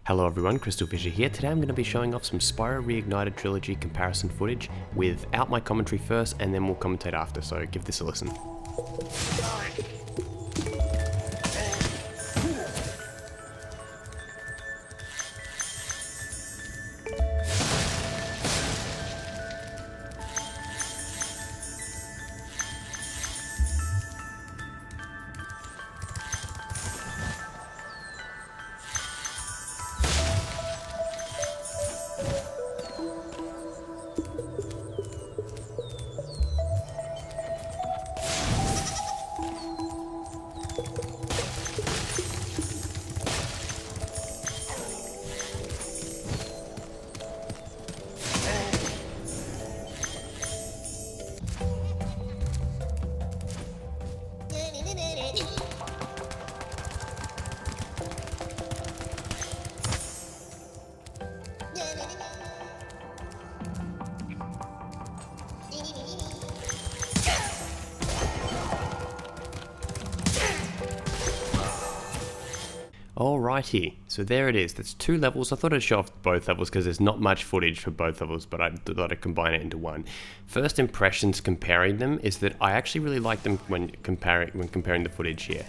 Hello everyone, CrystalFissure here. Today I'm going to be showing off some Spyro Reignited Trilogy comparison footage without my commentary first, and then we'll commentate after, so give this a listen. Alrighty, so there it is. That's two levels. I thought I'd show off both levels because there's not much footage for both levels, but I thought I'd combine it into one. First impressions comparing them is that I actually really like them when comparing the footage here.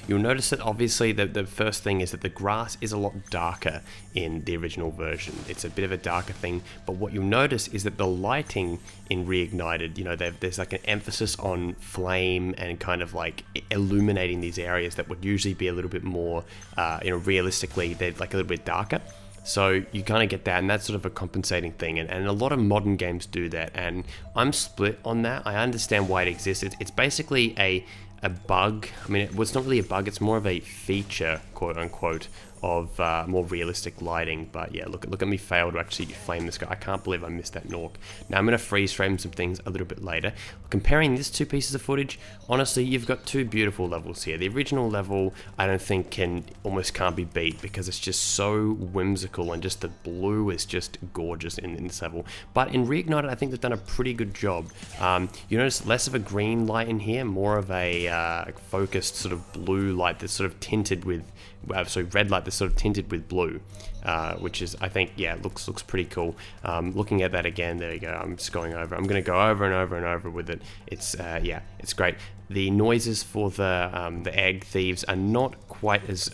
You'll notice that obviously the first thing is that the grass is a lot darker in the original version. It's a bit of a darker thing, but what you'll notice is that the lighting in Reignited, you know, there's like an emphasis on flame and kind of like illuminating these areas that would usually be a little bit more, realistically, they're like a little bit darker. So you kind of get that, and that's sort of a compensating thing, and a lot of modern games do that, and I'm split on that. I understand why it exists. It's basically a bug. I mean, it's not really a bug, it's more of a feature, quote unquote, of more realistic lighting. But yeah, look at me fail to actually flame this guy. I can't believe I missed that Nork. Now I'm going to freeze frame some things a little bit later. Comparing these two pieces of footage, honestly, you've got two beautiful levels here. The original level I don't think almost can't be beat because it's just so whimsical, and just the blue is just gorgeous in this level. But in Reignited, I think they've done a pretty good job. You notice less of a green light in here, more of a focused sort of blue light that's sort of tinted with red light that's sort of tinted with blue, which is, I think, yeah, looks pretty cool. Looking at that again, there you go. I'm just going over. I'm going to go over and over and over with it. It's yeah, it's great. The noises for the egg thieves are not quite as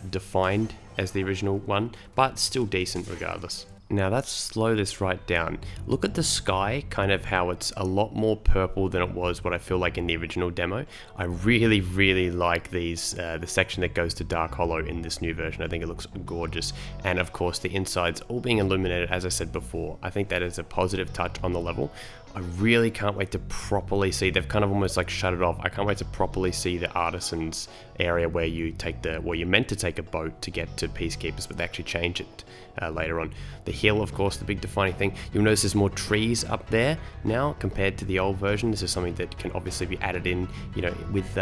defined as the original one, but still decent regardless. Now let's slow this right down. Look at the sky, kind of how it's a lot more purple than it was what I feel like in the original demo. I really like the section that goes to Dark Hollow in this new version. I think it looks gorgeous. And of course the insides all being illuminated, as I said before. I think that is a positive touch on the level. I really can't wait to properly see, they've kind of almost like shut it off. I can't wait to properly see the Artisans area where you're meant to take a boat to get to Peacekeepers, but they actually change it later on. The hill, of course, the big defining thing. You'll notice there's more trees up there now compared to the old version. This is something that can obviously be added in, with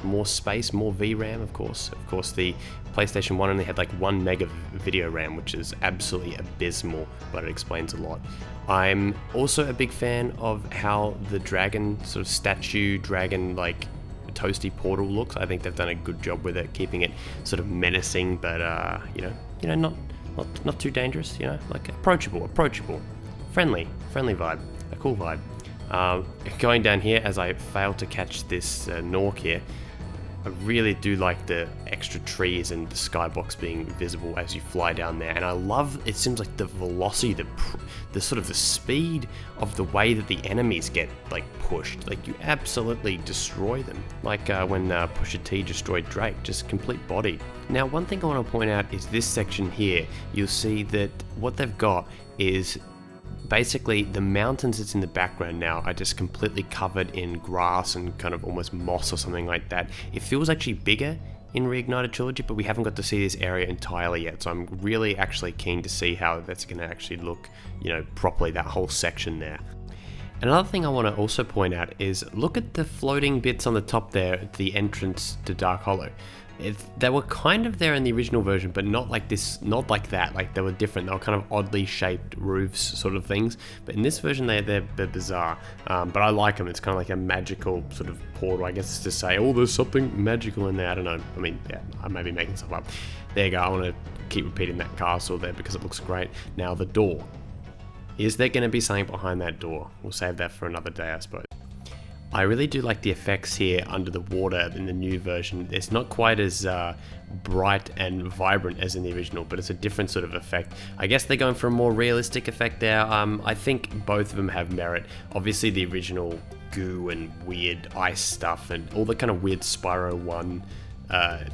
more space, more VRAM, of course. Of course, the PlayStation 1 only had like 1 meg of video RAM, which is absolutely abysmal, but it explains a lot. I'm also a big fan of how the dragon, sort of statue dragon, like toasty portal looks. I think they've done a good job with it, keeping it sort of menacing, but not too dangerous. Like approachable, friendly vibe, a cool vibe. Going down here, as I failed to catch this Nork here, I really do like the extra trees and the skybox being visible as you fly down there, and I love, it seems like the velocity, the sort of the speed of the way that the enemies get like pushed. Like you absolutely destroy them, like when Pusha T destroyed Drake, just complete body. Now one thing I want to point out is this section here. You'll see that what they've got is basically the mountains that's in the background now are just completely covered in grass and kind of almost moss or something like that. It feels actually bigger in Reignited Trilogy, but we haven't got to see this area entirely yet, so I'm really actually keen to see how that's going to actually look, properly, that whole section there. Another thing I want to also point out is look at the floating bits on the top there at the entrance to Dark Hollow. they were kind of there in the original version, but not like this, not like that. Like they were different. They were kind of oddly shaped roofs, sort of things. But in this version, they're bizarre. But I like them. It's kind of like a magical sort of portal. I guess it's to say, oh, there's something magical in there. I don't know. I mean, yeah, I may be making stuff up. There you go. I want to keep repeating that castle there because it looks great. Now the door. Is there going to be something behind that door? We'll save that for another day, I suppose. I really do like the effects here under the water in the new version. It's not quite as bright and vibrant as in the original, but it's a different sort of effect. I guess they're going for a more realistic effect there. I think both of them have merit. Obviously the original goo and weird ice stuff and all the kind of weird Spyro 1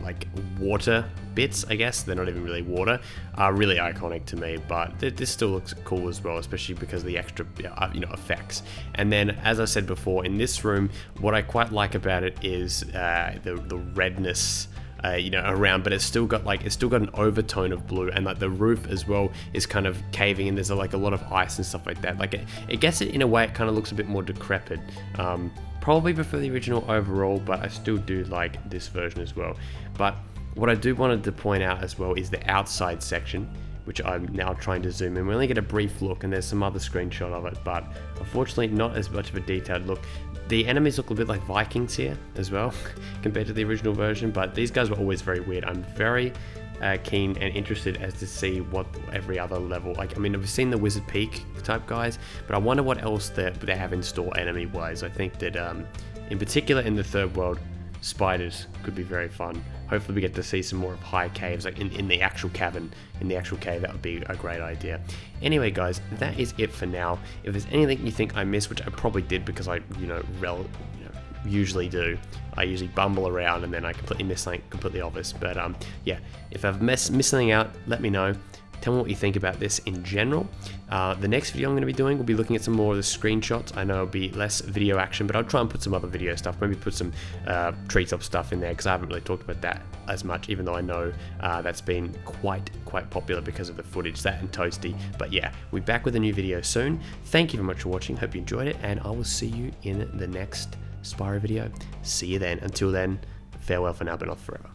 like water bits, I guess they're not even really water, are really iconic to me, but this still looks cool as well, especially because of the extra effects. And then, as I said before, in this room, what I quite like about it is the redness around, but it's still got an overtone of blue, and like the roof as well is kind of caving, and there's like a lot of ice and stuff like that. Like it gets it in a way, it kind of looks a bit more decrepit. Probably prefer the original overall, but I still do like this version as well. But what I do wanted to point out as well is the outside section, which I'm now trying to zoom in. We only get a brief look, and there's some other screenshot of it, but unfortunately not as much of a detailed look. The enemies look a bit like Vikings here as well, compared to the original version, but these guys were always very weird. I'm very keen and interested as to see what every other level, like, I mean, I've seen the Wizard Peak type guys, but I wonder what else they have in store enemy wise. I think that in particular in the third world, spiders could be very fun. Hopefully we get to see some more of high caves, like in the actual cavern, in the actual cave. That would be a great idea. Anyway guys, that is it for now. If there's anything you think I missed, which I probably did because I usually do, I usually bumble around and then I completely miss something completely obvious, but yeah, if I've missed something out, let me know. Tell me what you think about this in general. The next video I'm going to be doing will be looking at some more of the screenshots. I know it'll be less video action, but I'll try and put some other video stuff, maybe put some treetop stuff in there, because I haven't really talked about that as much, even though I know that's been quite popular because of the footage, that and Toasty. But yeah, we'll be back with a new video soon. Thank you very much for watching, hope you enjoyed it, and I will see you in the next Spyro video. See you then. Until then, farewell for now, but not forever.